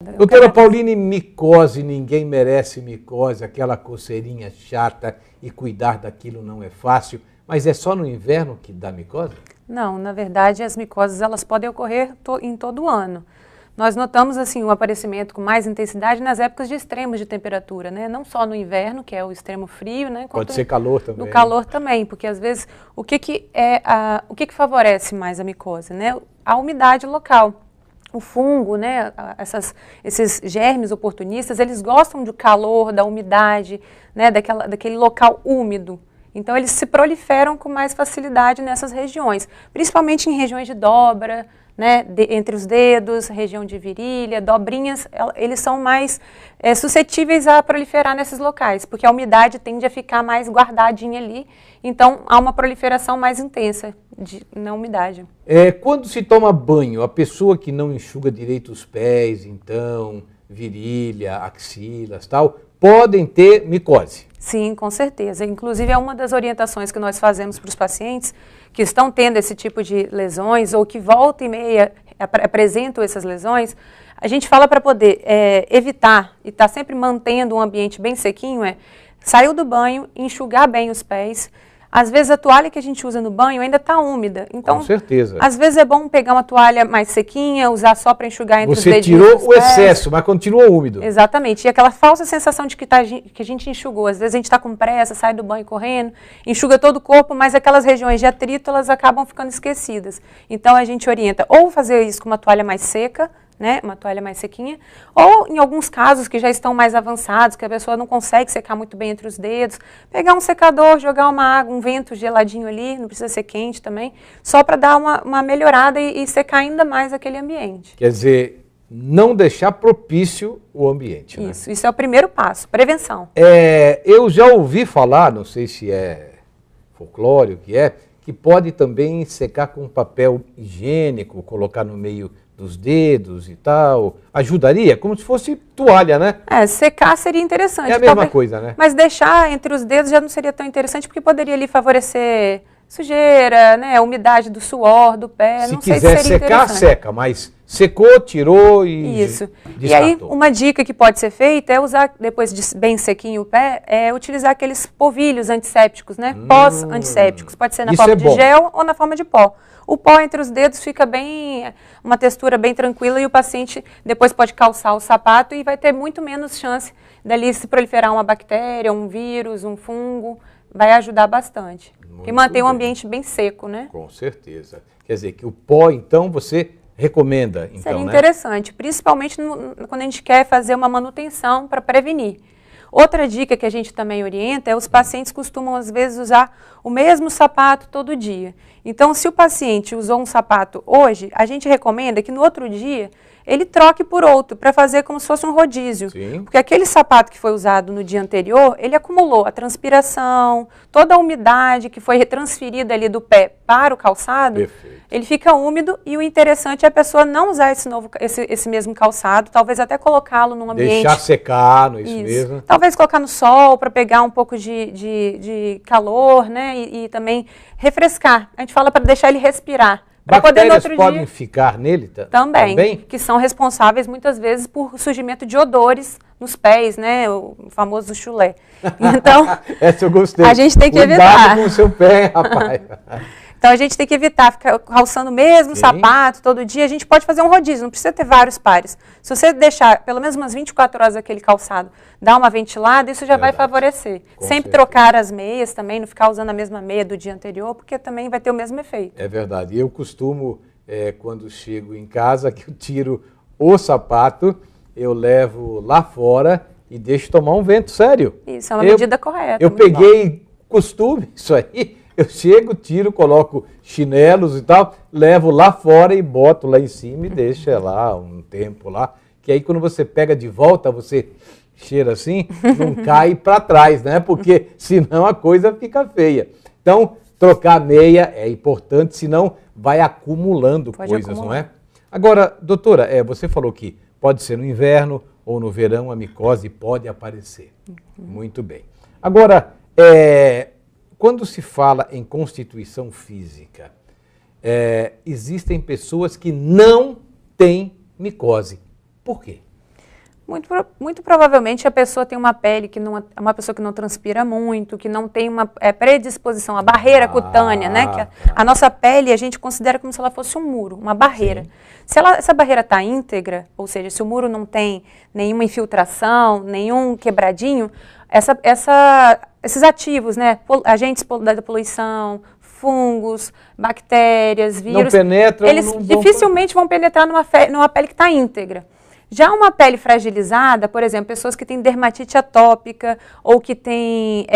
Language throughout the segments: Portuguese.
Doutora Pauline, micose, ninguém merece micose, aquela coceirinha chata e cuidar daquilo não é fácil, mas é só no inverno que dá micose? Não, na verdade as micoses elas podem ocorrer em todo o ano. Nós notamos assim o aparecimento com mais intensidade nas épocas de extremos de temperatura, né? Não só no inverno, que é o extremo frio, né? Pode ser calor também. No calor também, porque às vezes o que favorece mais a micose, né? A umidade local. O fungo, né, esses germes oportunistas, eles gostam do calor, da umidade, né, daquele local úmido. Então, eles se proliferam com mais facilidade nessas regiões, principalmente em regiões de dobra, né, entre os dedos, região de virilha, dobrinhas, eles são mais suscetíveis a proliferar nesses locais, porque a umidade tende a ficar mais guardadinha ali, então há uma proliferação mais intensa na umidade. Quando se toma banho, a pessoa que não enxuga direito os pés, então, virilha, axilas, tal, podem ter micose? Sim, com certeza. Inclusive, é uma das orientações que nós fazemos para os pacientes que estão tendo esse tipo de lesões ou que volta e meia apresentam essas lesões. A gente fala para poder evitar e estar sempre mantendo um ambiente bem sequinho, saiu do banho, enxugar bem os pés. Às vezes a toalha que a gente usa no banho ainda está úmida. Então, com certeza. Às vezes é bom pegar uma toalha mais sequinha, usar só para enxugar entre os dedinhos. Você tirou o excesso, mas continua úmido. Exatamente. E aquela falsa sensação de que a gente enxugou. Às vezes a gente está com pressa, sai do banho correndo, enxuga todo o corpo, mas aquelas regiões de atrito, elas acabam ficando esquecidas. Então a gente orienta ou fazer isso com uma toalha mais seca, né, uma toalha mais sequinha, ou em alguns casos que já estão mais avançados, que a pessoa não consegue secar muito bem entre os dedos, pegar um secador, jogar uma água, um vento geladinho ali, não precisa ser quente também, só para dar uma melhorada e secar ainda mais aquele ambiente. Quer dizer, não deixar propício o ambiente, né? Isso é o primeiro passo, prevenção. Eu já ouvi falar, não sei se é folclore, o que pode também secar com papel higiênico, colocar no meio dos dedos e tal, ajudaria? Como se fosse toalha, né? Secar seria interessante. É a mesma coisa, né? Mas deixar entre os dedos já não seria tão interessante, porque poderia ali favorecer sujeira, né, a umidade do suor, do pé. Se não sei quiser se seria secar, seca, mas secou, tirou e isso. Descartou. E aí, uma dica que pode ser feita é usar, depois de bem sequinho o pé, utilizar aqueles polvilhos antissépticos, né? Pós-antissépticos. Pode ser na forma de gel ou na forma de pó. O pó entre os dedos fica bem, uma textura bem tranquila e o paciente depois pode calçar o sapato e vai ter muito menos chance dali se proliferar uma bactéria, um vírus, um fungo. Vai ajudar bastante. E manter o ambiente bem seco, né? Com certeza. Quer dizer, que o pó, então, você recomenda, então, seria interessante, principalmente quando a gente quer fazer uma manutenção para prevenir. Outra dica que a gente também orienta é os pacientes costumam, às vezes, usar o mesmo sapato todo dia. Então, se o paciente usou um sapato hoje, a gente recomenda que no outro dia ele troque por outro, para fazer como se fosse um rodízio. Sim. Porque aquele sapato que foi usado no dia anterior, ele acumulou a transpiração, toda a umidade que foi retransferida ali do pé para o calçado. Perfeito. Ele fica úmido e o interessante é a pessoa não usar esse mesmo calçado, talvez até colocá-lo num ambiente... Deixar secar, não é isso mesmo? Talvez colocar no sol para pegar um pouco de calor, né? E também refrescar. A gente fala para deixar ele respirar. Bactérias podem ficar nele também? Que são responsáveis muitas vezes por surgimento de odores nos pés, né? O famoso chulé. Então, essa eu gostei. A gente tem que evitar. Cuidado com o seu pé, rapaz. Então, a gente tem que evitar ficar calçando o mesmo sapato todo dia. A gente pode fazer um rodízio, não precisa ter vários pares. Se você deixar pelo menos umas 24 horas aquele calçado, dar uma ventilada, isso já vai favorecer. Sempre trocar as meias também, não ficar usando a mesma meia do dia anterior, porque também vai ter o mesmo efeito. É verdade. Eu costumo, quando chego em casa, que eu tiro o sapato, eu levo lá fora e deixo tomar um vento, sério. Isso, é uma medida correta. Eu peguei costume, isso aí. Eu chego, tiro, coloco chinelos e tal, levo lá fora e boto lá em cima e deixo lá um tempo lá. Que aí quando você pega de volta, você cheira assim, não cai para trás, né? Porque senão a coisa fica feia. Então, trocar meia é importante, senão vai acumulando coisas, não é? Agora, doutora, você falou que pode ser no inverno ou no verão a micose pode aparecer. Muito bem. Agora, quando se fala em constituição física, existem pessoas que não têm micose. Por quê? Muito provavelmente a pessoa tem uma pele que não é uma pessoa que não transpira muito, que não tem uma predisposição, a barreira cutânea, né? Que a nossa pele a gente considera como se ela fosse um muro, uma barreira. Sim. Se essa barreira está íntegra, ou seja, se o muro não tem nenhuma infiltração, nenhum quebradinho, esses ativos, né? Agentes da poluição, fungos, bactérias, vírus, não penetram, eles dificilmente vão penetrar numa pele que está íntegra. Já uma pele fragilizada, por exemplo, pessoas que têm dermatite atópica ou que têm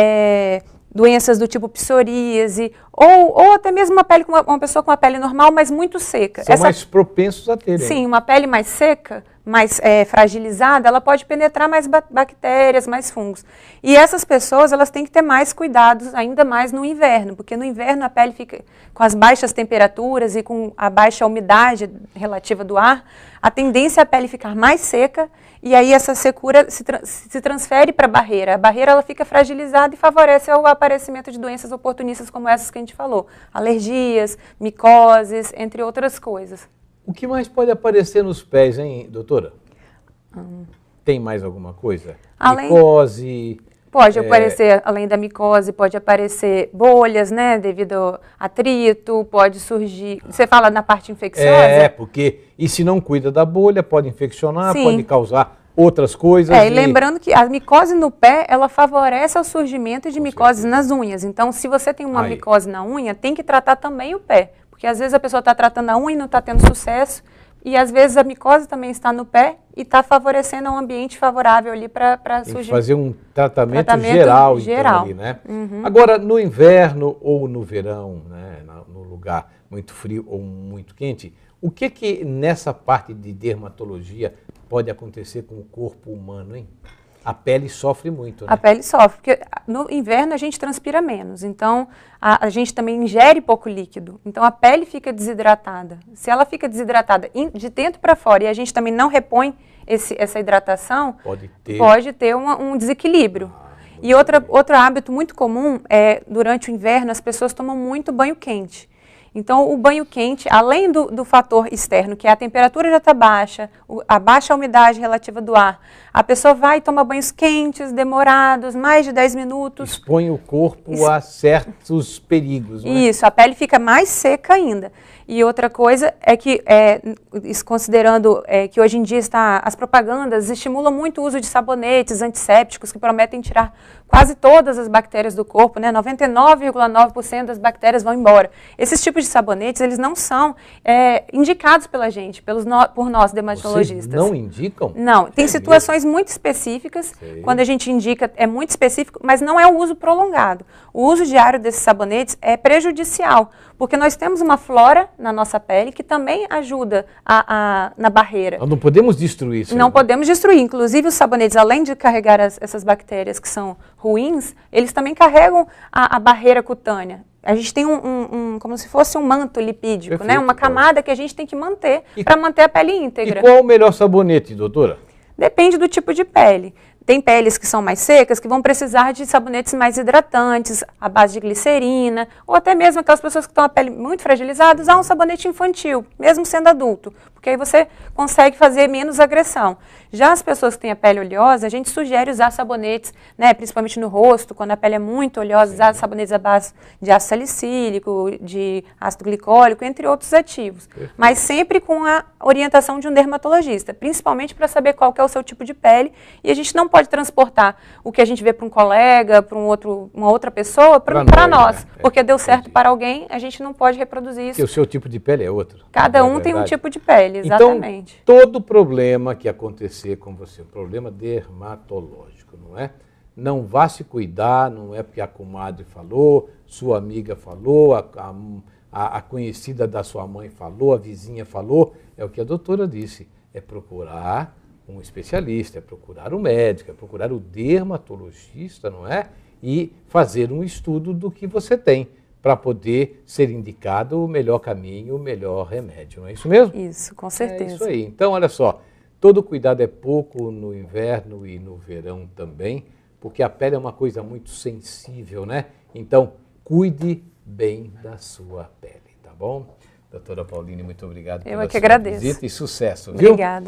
doenças do tipo psoríase, ou até mesmo uma pessoa com uma pele normal, mas muito seca. São mais propensos a terem. Sim, uma pele mais seca, mais fragilizada, ela pode penetrar mais bactérias, mais fungos. E essas pessoas, elas têm que ter mais cuidados, ainda mais no inverno, porque no inverno a pele fica com as baixas temperaturas e com a baixa umidade relativa do ar, a tendência é a pele ficar mais seca e aí essa secura se transfere para a barreira. A barreira ela fica fragilizada e favorece o aparecimento de doenças oportunistas como essas que a gente falou. Alergias, micoses, entre outras coisas. O que mais pode aparecer nos pés, hein, doutora? Tem mais alguma coisa? Micose? Pode aparecer, além da micose, pode aparecer bolhas, né, devido a atrito, pode surgir... Você fala na parte infecciosa? Porque... E se não cuida da bolha, pode infeccionar, sim, pode causar outras coisas. E lembrando que a micose no pé, ela favorece o surgimento de micoses nas unhas. Então, se você tem uma micose na unha, tem que tratar também o pé. Porque às vezes a pessoa está tratando a unha e não está tendo sucesso. E às vezes a micose também está no pé e está favorecendo um ambiente favorável ali para surgir. Fazer um tratamento geral. Então, ali, né? Uhum. Agora, no inverno ou no verão, né, no lugar muito frio ou muito quente, o que nessa parte de dermatologia pode acontecer com o corpo humano, hein? A pele sofre muito, né? A pele sofre, porque no inverno a gente transpira menos, então a gente também ingere pouco líquido, então a pele fica desidratada. Se ela fica desidratada de dentro para fora e a gente também não repõe essa hidratação, pode ter um desequilíbrio. E outro hábito muito comum é, durante o inverno, as pessoas tomam muito banho quente. Então, o banho quente, além do fator externo, que é a temperatura já está baixa, a baixa umidade relativa do ar, a pessoa vai e toma banhos quentes, demorados, mais de 10 minutos. Expõe o corpo a certos perigos, né? Isso, a pele fica mais seca ainda. E outra coisa é que, considerando que hoje em dia as propagandas estimulam muito o uso de sabonetes antissépticos que prometem tirar quase todas as bactérias do corpo, né? 99,9% das bactérias vão embora. Esses tipos de sabonetes, eles não são indicados pela gente, por nós dermatologistas. Vocês não indicam? Não, tem situações muito específicas, quando a gente indica é muito específico, mas não é o uso prolongado. O uso diário desses sabonetes é prejudicial, porque nós temos uma flora na nossa pele que também ajuda na barreira. Nós não podemos destruir isso. Não podemos destruir. Inclusive os sabonetes, além de carregar essas bactérias que são ruins, eles também carregam a barreira cutânea. A gente tem como se fosse um manto lipídico, perfeito, né? Uma camada que a gente tem que manter para manter a pele íntegra. E qual o melhor sabonete, doutora? Depende do tipo de pele. Tem peles que são mais secas, que vão precisar de sabonetes mais hidratantes, à base de glicerina, ou até mesmo aquelas pessoas que estão com a pele muito fragilizada, usar um sabonete infantil, mesmo sendo adulto, porque aí você consegue fazer menos agressão. Já as pessoas que têm a pele oleosa, a gente sugere usar sabonetes, né, principalmente no rosto, quando a pele é muito oleosa, usar sabonetes à base de ácido salicílico, de ácido glicólico, entre outros ativos. Perfeito. Mas sempre com a orientação de um dermatologista, principalmente para saber qual que é o seu tipo de pele, e a gente não pode transportar o que a gente vê para um colega, para uma outra pessoa, para nós. Né? Porque deu certo para alguém, a gente não pode reproduzir isso. Porque o seu tipo de pele é outro. Cada um tem um tipo de pele, exatamente. Então, todo problema que acontecer com você, problema dermatológico, não é? Não vá se cuidar, não é porque a comadre falou, sua amiga falou, a conhecida da sua mãe falou, a vizinha falou, é o que a doutora disse, é procurar um especialista, é procurar um médico, é procurar o dermatologista, não é? E fazer um estudo do que você tem, para poder ser indicado o melhor caminho, o melhor remédio, não é isso mesmo? Isso, com certeza. É isso aí. Então, olha só, todo cuidado é pouco no inverno e no verão também, porque a pele é uma coisa muito sensível, né? Então, cuide bem da sua pele, tá bom? Doutora Pauline, muito obrigado pela sua visita e sucesso, viu? Obrigada.